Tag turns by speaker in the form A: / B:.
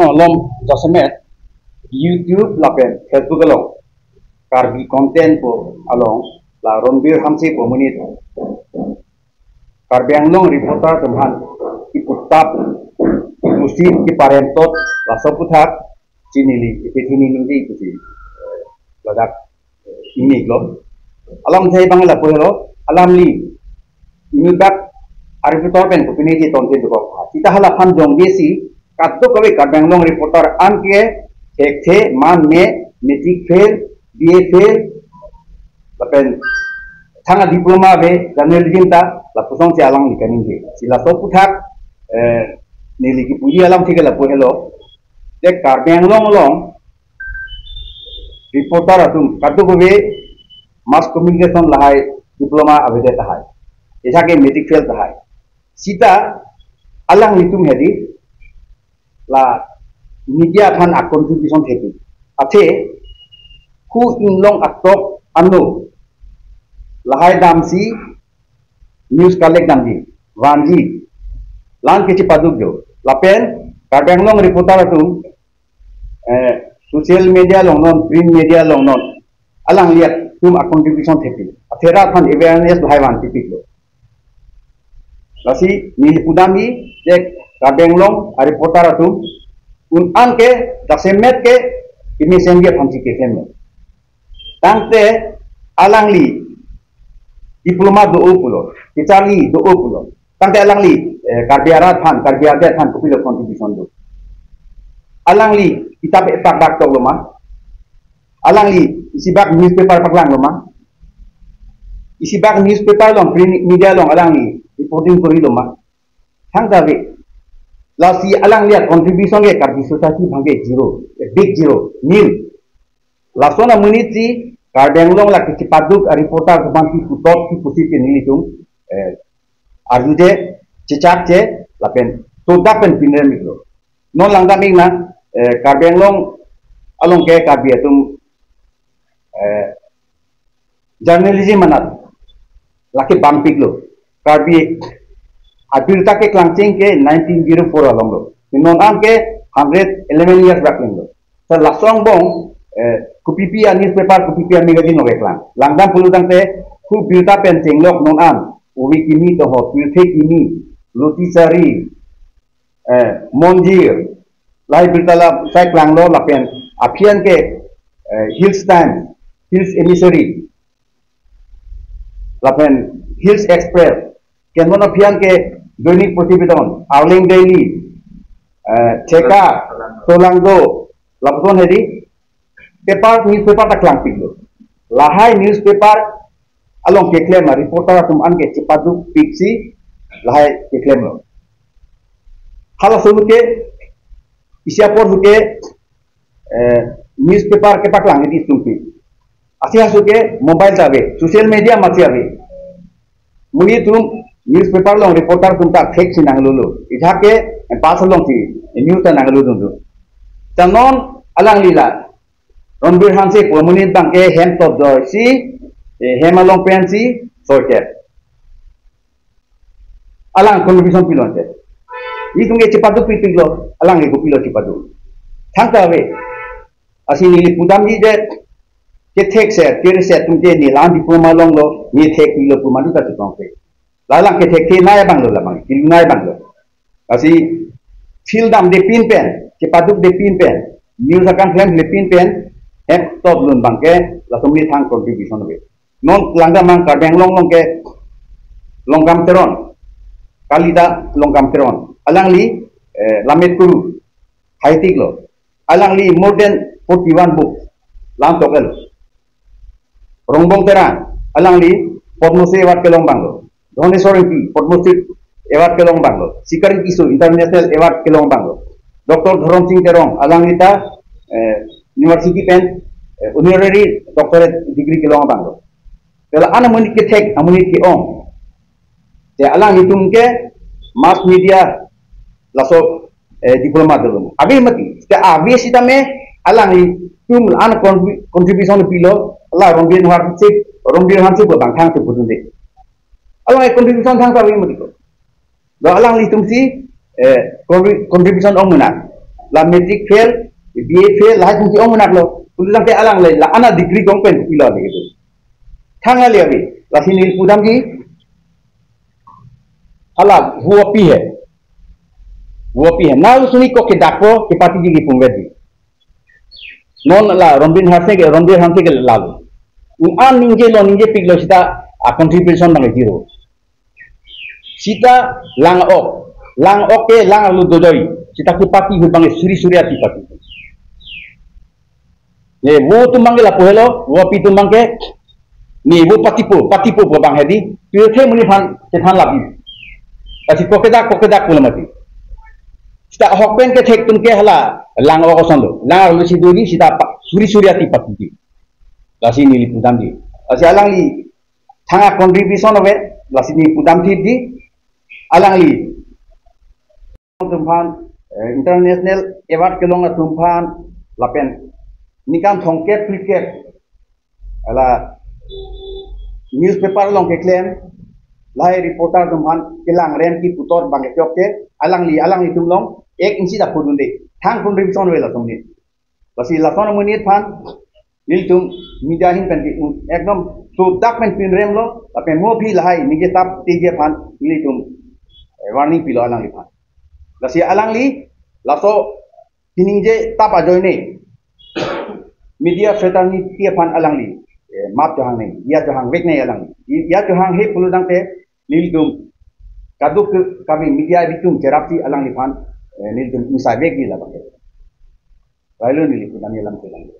A: Lom Josemet YouTube lapen Facebook along karbi content po along la Ronbir Hamsi po menit karbi anglong reporter teman iputap ipusi ki parentot la soputhak cinili ipetini nungi ikuti ladak ini glom alam thai bangla pohelo alam li ini bak reporter pen ko piniji tonte ko kita hala phan jong desi kato kami kadang reporter anke ekte man me metric fail BA fail lapen thanga diploma be journalism ta la pusong si alang likaning ge sila so puthak nili ki puji alam thike la pohelo de kadang long reporter atum kato be mass communication lahai diploma abede tahai ऐसा के matric fail tahai sita alang litum hedi la media kan a contribution theki athe khu inglong atok anu lahai damsi news collect damdi wanji lan kichi paduk jo lapen kadanglong reporter atum social media long non print media long non alang liat tum a contribution theki athera kan awareness lahai wan tipik lo lasi ni pudami je kadenglong reporter atum un anke dasemet ke ini sendia phansi ke kemo tangte alangli diploma do upulo kitali do upulo tangte alangli karbiara than kupilo contribution do alangli kitab etak dak to loma alangli isibak newspaper paklang loma isibak newspaper long print media long alangli reporting kori loma thangta be lasi alang lihat contribution ke karbi society bangke zero big zero nil lasona muniti kardenglong la kipaduk reporter bangki kutot ki pusi ke nilitum arjude cecak ce lapen todapen pinren mikro non langda mingna kardenglong along ke karbi atum journalism manat laki bampik lo karbi Abirta ke klangcing ke 1904 along lo. Non an ke 111 years back lo. So lasong bong kupipi newspaper kupipi magazine oke klang. Langdam pulutang te ku birta pencing lok non an. Uwi kimi to ho piltek ini lutisari monjir. Lai birta la sai klang lo lapen apian ke Hills Times, Hills Emissary. Lapen Hills Express. Kenon apian ke Dainik प्रतिवेदन, Arling Daily, Ceka, Tolangdo, Lapson hedi, paper newspaper tak lang piglo. Lahai newspaper along ke claim reporter atum anke cipadu pixi lahai ke claim lo. Hala suluke isiapor huke newspaper ke pak lang hedi sumpi. Asi hasuke mobile tabe, social media masih abe. Muni tum newspaper long reporter kumta fake si nanglulu ithake pas long si news ta nanglu dundu tanon alang lila Ronbir Hamsi ko munit bangke hem top do si hemalong pensi sorket alang contribution pilonte itunge cepatu pipilo alang ego pilo cepatu thangta we asini pudam ji de ke thek se tir se tumte ni lan diploma long lo ni thek pilo pumadu ta chongpe lalang ke thek naya banglo lamang til naya banglo asi fil dam de pin pen ke paduk de pin pen news akan flame de pin pen ek top lun bangke la sumni thang contribution be non langda mang kadeng long ke longkam teron kalida longkam teron alang li lamet kuru haitik lo alang li more than 41 books lam tokel rongbong teran alang li podmose wat ke long banglo Dhoneshwar MP, Padmashri Award kelong banglo, Sikaring Kisu International Award kelong banglo, Dr. Dharam Singh Terong, Alangita University Pen Honorary Doctorate Degree kelong banglo. Kalau anak menit ke tek, amunit ke om, ya alang hitung ke mass media laso diploma dulu. Abi mati, setiap abi sih tame alang hitung anak contribution pilo, Allah Ronbir Hamsi buat bangkang sebutun deh. Alang contribution thang tawi mo dito. Do alang litum si contribution ong muna. la metric fail BA fail la tung ti ong nak lo pulu dang te alang le la ana degree gong pen pilo le gitu thang le abi la sinil pudam ji ala huapi hai na suni ko ke dakpo ke pati ji ki pungwe di non la rombin hase ke lalu un an ninje piglo sita a contribution bang zero sita lang ok ke lang lu dodoi sita ki pati hu bang suri ati pati ye wo tumang la pohelo wo pi tumang ke ni wo pati po bang hedi tu the muni phan te than labi asi kokeda kulamati sita hokpen ke thek tum ke hala lang ko sondo lang lu si duri sita suri ati pati lasi ni pudam ji asi alang li thanga contribution of lasi ni pudam thi di alang li tumphan international award kelong tumphan lapen nikam thongket cricket ala newspaper long ke claim lai reporter tumphan kelang ren ki putor bang ke chok ke alang li tumlong ek inchi da pudunde thang contribution wela tumni lasi lason munit phan nil tum media hin kan ekdom so dak men pin rem lo ape mo phi lahai nige tap tige phan nil tum warning pilo alang li phan lasi alang li laso tining je tap ajoy ne media fraternity phan alang li map johang ne ya johang wek ne alang ya johang he puludang te nil tum kaduk kami media bitum jerapti alang li phan nil tum misai wek di la bang lalu nil tum dan yelam telang